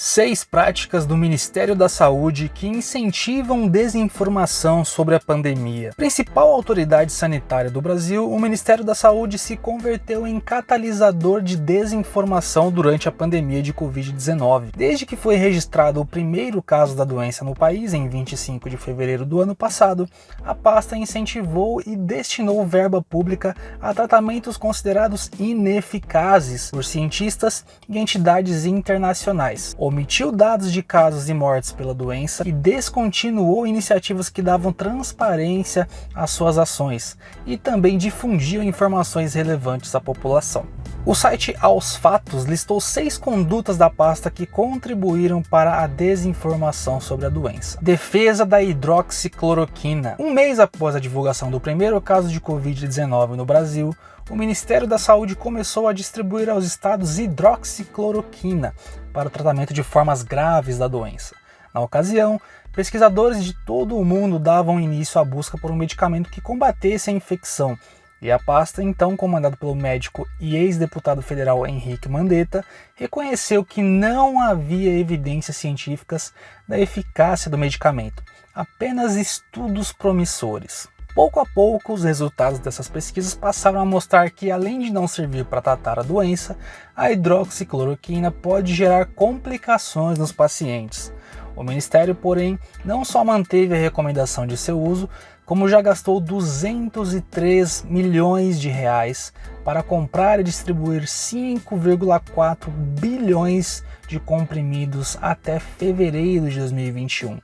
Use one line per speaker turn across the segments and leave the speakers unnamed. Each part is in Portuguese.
6 práticas do Ministério da Saúde que incentivam desinformação sobre a pandemia. Principal autoridade sanitária do Brasil, o Ministério da Saúde se converteu em catalisador de desinformação durante a pandemia de Covid-19. Desde que foi registrado o primeiro caso da doença no país, em 25 de fevereiro do ano passado, a pasta incentivou e destinou verba pública a tratamentos considerados ineficazes por cientistas e entidades internacionais. Omitiu dados de casos e mortes pela doença e descontinuou iniciativas que davam transparência às suas ações e também difundiam informações relevantes à população. O site Aos Fatos listou 6 condutas da pasta que contribuíram para a desinformação sobre a doença. Defesa da hidroxicloroquina. Um mês após a divulgação do primeiro caso de Covid-19 no Brasil, o Ministério da Saúde começou a distribuir aos estados hidroxicloroquina para o tratamento de formas graves da doença. Na ocasião, pesquisadores de todo o mundo davam início à busca por um medicamento que combatesse a infecção, e a pasta, então comandada pelo médico e ex-deputado federal Henrique Mandetta, reconheceu que não havia evidências científicas da eficácia do medicamento, apenas estudos promissores. Pouco a pouco, os resultados dessas pesquisas passaram a mostrar que, além de não servir para tratar a doença, a hidroxicloroquina pode gerar complicações nos pacientes. O Ministério, porém, não só manteve a recomendação de seu uso, como já gastou 203 milhões de reais para comprar e distribuir 5,4 bilhões de comprimidos até fevereiro de 2021.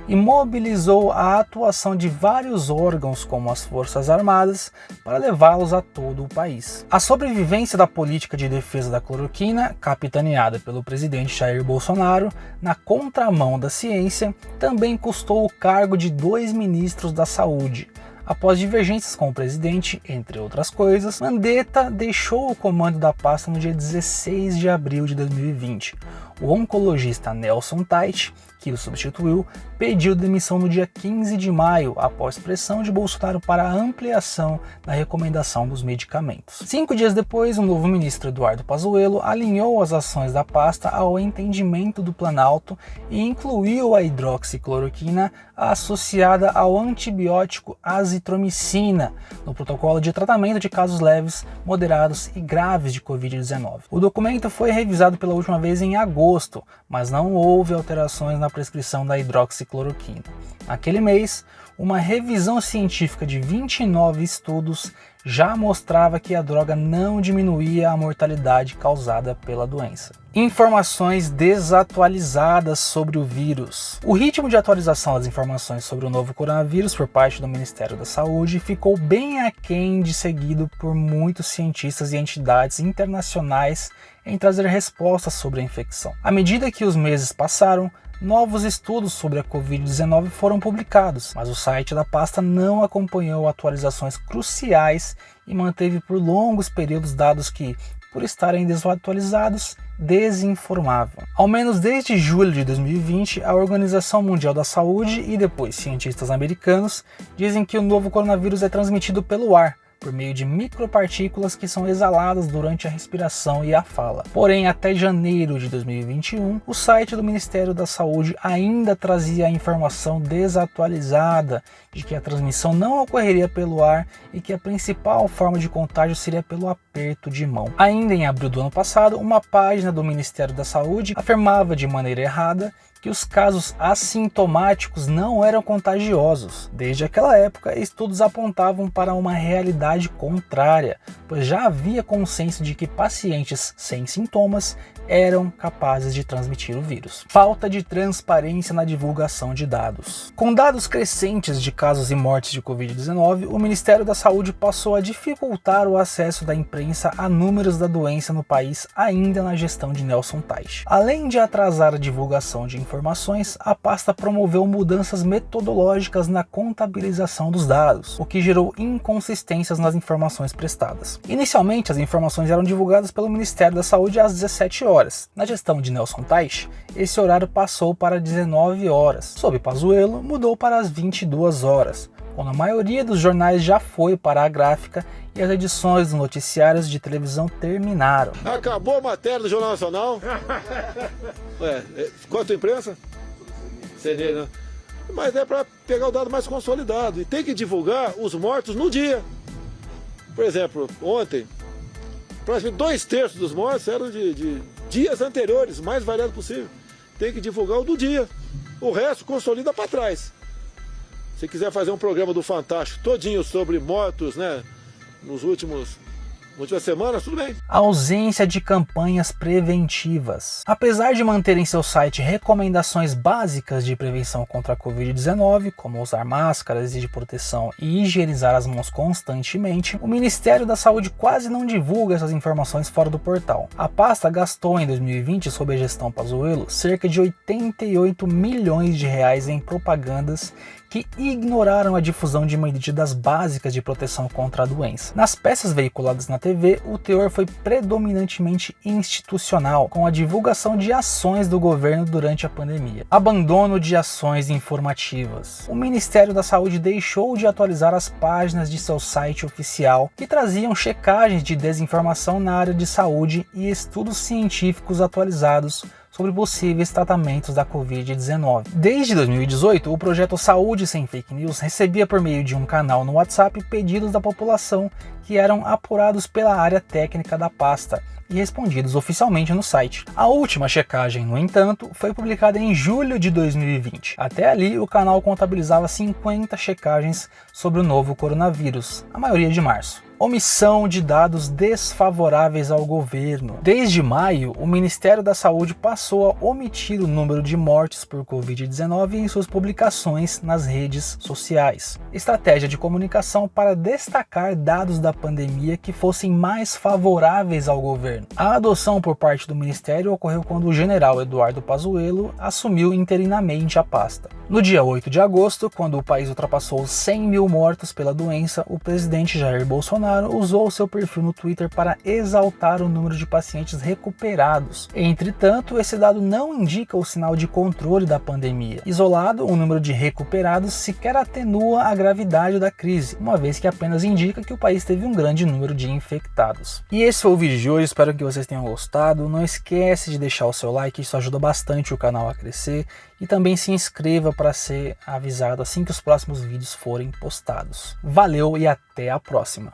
E mobilizou a atuação de vários órgãos, como as Forças Armadas, para levá-los a todo o país. A sobrevivência da política de defesa da cloroquina, capitaneada pelo presidente Jair Bolsonaro, na contramão da ciência, também custou o cargo de 2 ministros da Saúde. Após divergências com o presidente, entre outras coisas, Mandetta deixou o comando da pasta no dia 16 de abril de 2020. O oncologista Nelson Teich, que o substituiu, pediu demissão no dia 15 de maio, após pressão de Bolsonaro para a ampliação da recomendação dos medicamentos. 5 dias depois, o novo ministro Eduardo Pazuello alinhou as ações da pasta ao entendimento do Planalto e incluiu a hidroxicloroquina associada ao antibiótico azitromicina no protocolo de tratamento de casos leves, moderados e graves de Covid-19. O documento foi revisado pela última vez em agosto, mas não houve alterações na prescrição da hidroxicloroquina. Naquele mês, uma revisão científica de 29 estudos já mostrava que a droga não diminuía a mortalidade causada pela doença. Informações desatualizadas sobre o vírus. O ritmo de atualização das informações sobre o novo coronavírus por parte do Ministério da Saúde ficou bem aquém de seguido por muitos cientistas e entidades internacionais em trazer respostas sobre a infecção. À medida que os meses passaram, novos estudos sobre a Covid-19 foram publicados, mas o site da pasta não acompanhou atualizações cruciais e manteve por longos períodos dados que, por estarem desatualizados, desinformavam. Ao menos desde julho de 2020, a Organização Mundial da Saúde e depois cientistas americanos dizem que o novo coronavírus é transmitido pelo ar, por meio de micropartículas que são exaladas durante a respiração e a fala. Porém, até janeiro de 2021, o site do Ministério da Saúde ainda trazia a informação desatualizada de que a transmissão não ocorreria pelo ar e que a principal forma de contágio seria pelo aperto de mão. Ainda em abril do ano passado, uma página do Ministério da Saúde afirmava de maneira errada que os casos assintomáticos não eram contagiosos. Desde aquela época, estudos apontavam para uma realidade contrária, pois já havia consenso de que pacientes sem sintomas eram capazes de transmitir o vírus. Falta de transparência na divulgação de dados. Com dados crescentes de casos e mortes de Covid-19, o Ministério da Saúde passou a dificultar o acesso da imprensa a números da doença no país ainda na gestão de Nelson Teich. Além de atrasar a divulgação de informações, a pasta promoveu mudanças metodológicas na contabilização dos dados, o que gerou inconsistências nas informações prestadas. Inicialmente, as informações eram divulgadas pelo Ministério da Saúde às 17 horas. Na gestão de Nelson Teich, esse horário passou para 19 horas. Sob Pazuello, mudou para as 22 horas, quando a maioria dos jornais já foi para a gráfica e as edições dos noticiários de televisão terminaram.
Acabou a matéria do Jornal Nacional. Quanto imprensa? CD, né? Mas é para pegar o dado mais consolidado e tem que divulgar os mortos no dia. Por exemplo, ontem, praticamente 2/3 dos mortos eram de dias anteriores, o mais variado possível. Tem que divulgar o do dia. O resto consolida para trás. Se quiser fazer um programa do Fantástico todinho sobre mortos, né, nas últimas semanas, tudo bem.
A ausência de campanhas preventivas. Apesar de manter em seu site recomendações básicas de prevenção contra a Covid-19, como usar máscaras de proteção e higienizar as mãos constantemente, o Ministério da Saúde quase não divulga essas informações fora do portal. A pasta gastou em 2020, sob a gestão Pazuello, cerca de 88 milhões de reais em propagandas que ignoraram a difusão de medidas básicas de proteção contra a doença. Nas peças veiculadas na TV, o teor foi predominantemente institucional, com a divulgação de ações do governo durante a pandemia. Abandono de ações informativas. O Ministério da Saúde deixou de atualizar as páginas de seu site oficial, que traziam checagens de desinformação na área de saúde e estudos científicos atualizados sobre possíveis tratamentos da Covid-19. Desde 2018, o projeto Saúde Sem Fake News recebia por meio de um canal no WhatsApp pedidos da população que eram apurados pela área técnica da pasta e respondidos oficialmente no site. A última checagem, no entanto, foi publicada em julho de 2020. Até ali, o canal contabilizava 50 checagens sobre o novo coronavírus, a maioria de março. Omissão de dados desfavoráveis ao governo. Desde maio, o Ministério da Saúde passou a omitir o número de mortes por Covid-19 em suas publicações nas redes sociais. Estratégia de comunicação para destacar dados da pandemia que fossem mais favoráveis ao governo. A adoção por parte do Ministério ocorreu quando o general Eduardo Pazuello assumiu interinamente a pasta. No dia 8 de agosto, quando o país ultrapassou os 100 mil mortos pela doença, o presidente Jair Bolsonaro usou seu perfil no Twitter para exaltar o número de pacientes recuperados. Entretanto, esse dado não indica o sinal de controle da pandemia. Isolado, o número de recuperados sequer atenua a gravidade da crise, uma vez que apenas indica que o país teve um grande número de infectados. E esse foi o vídeo de hoje, espero que vocês tenham gostado. Não esquece de deixar o seu like, isso ajuda bastante o canal a crescer. E também se inscreva para ser avisado assim que os próximos vídeos forem postados. Valeu e até a próxima!